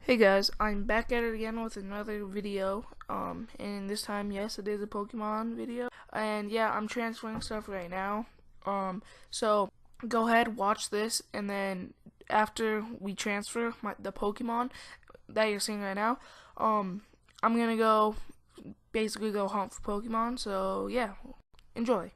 Hey guys, I'm back at it again with another video. And this time, yes, it is a Pokemon video. And yeah, I'm transferring stuff right now. So go ahead, watch this, and then after we transfer the Pokemon that you're seeing right now, I'm gonna basically go hunt for Pokemon. So yeah, enjoy.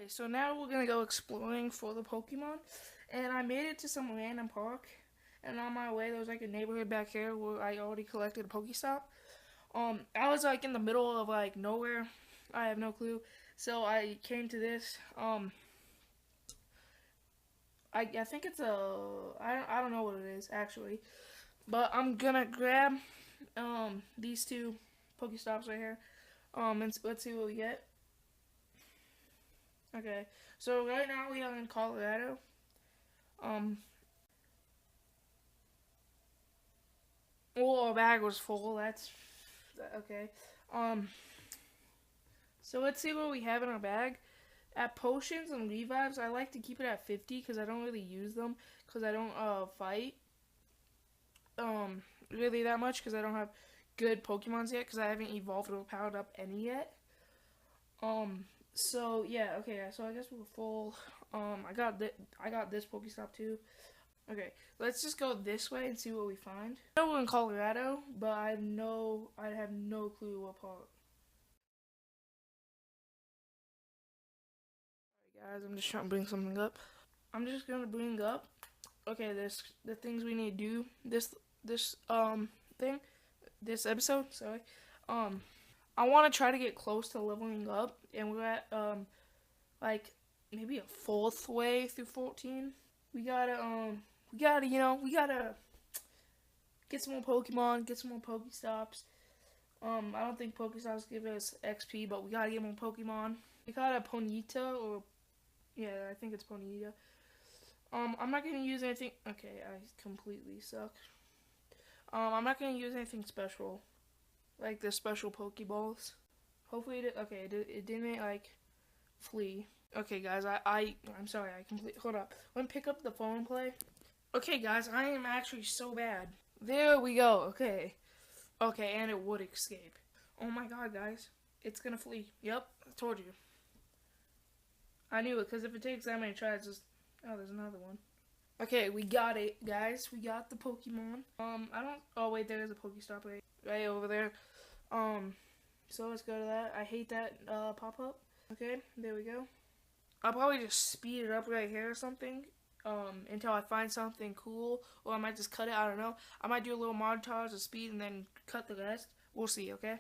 So now we're gonna go exploring for the Pokemon, and I made it to some random park, and on my way there was like a neighborhood back here where I already collected a Pokestop. I was like in the middle of like nowhere, I have no clue, so I came to this. I think it's I don't know what it is actually, but I'm gonna grab these two Pokestops right here, and let's see what we get. Okay, so right now we are in Colorado. Well, our bag was full. That's okay. So let's see what we have in our bag. At potions and revives, I like to keep it at 50 because I don't really use them because I don't fight really that much because I don't have good Pokemons yet because I haven't evolved or powered up any yet. So yeah, okay. So I guess we're full. I got this Pokestop too. Okay, let's just go this way and see what we find. I know we're in Colorado, but I have no clue what part. Alright guys, I'm just trying to bring something up. I'm just gonna bring up, okay, the things we need to do this episode, sorry. I want to try to get close to leveling up, and we're at like maybe a fourth way through 14. We gotta get some more Pokemon, get some more Pokestops. I don't think Pokestops give us XP, but we gotta get more Pokemon. We got a Ponyta, or yeah, I think it's Ponyta. I'm not gonna use anything. Okay, I completely suck. I'm not gonna use anything special, like the special Pokeballs. Hopefully, it didn't like flee. Okay, guys, I'm sorry. Hold up. Let me pick up the phone and play. Okay, guys, I am actually so bad. There we go. Okay, and it would escape. Oh my God, guys, it's gonna flee. Yep, I told you. I knew it because if it takes that many tries, there's another one. Okay, we got it, guys. We got the Pokemon. Oh wait, there's a Pokestop right over there. So let's go to that. I hate that pop-up. Okay, there we go. I'll probably just speed it up right here or something until I find something cool, or I might just cut it. I don't know. I might do a little montage of speed and then cut the rest. We'll see, okay?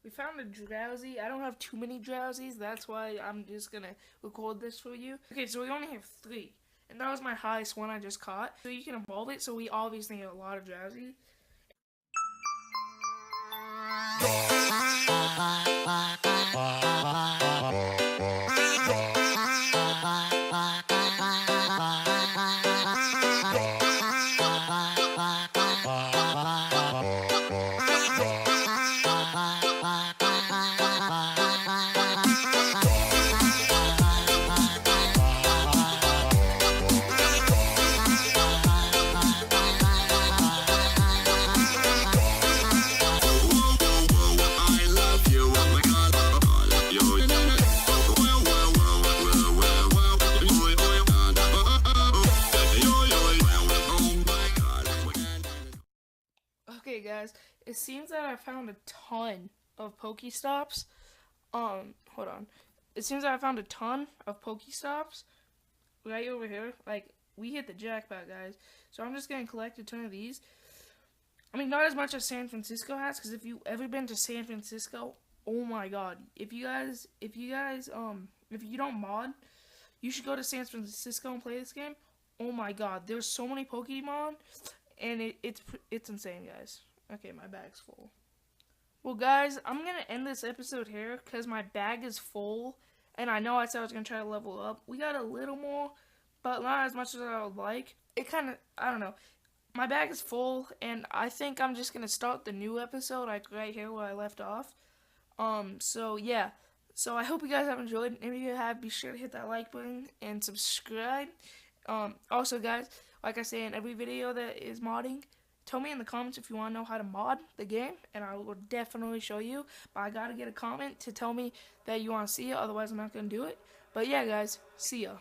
We found a Drowzee. I don't have too many Drowzees. That's why I'm just going to record this for you. Okay, so we only have 3. And that was my highest one I just caught. So you can evolve it. So we obviously have a lot of Drowzee. it seems that I found a ton of Pokestops. Hold on. It seems that I found a ton of Pokestops right over here. Like, we hit the jackpot, guys. So I'm just gonna collect a ton of these. I mean, not as much as San Francisco has, because if you ever been to San Francisco, oh my god. If you don't mod, you should go to San Francisco and play this game. Oh my god, there's so many Pokemon, and it's insane, guys. Okay, my bag's full. Well, guys, I'm gonna end this episode here because my bag is full, and I know I said I was gonna try to level up. We got a little more, but not as much as I would like. I don't know. My bag is full, and I think I'm just gonna start the new episode, like right here where I left off. So yeah. So I hope you guys have enjoyed. If you have, be sure to hit that like button and subscribe. Also, guys, like I say in every video that is modding, tell me in the comments if you want to know how to mod the game, and I will definitely show you. But I gotta get a comment to tell me that you want to see it, otherwise I'm not gonna do it. But yeah, guys, see ya.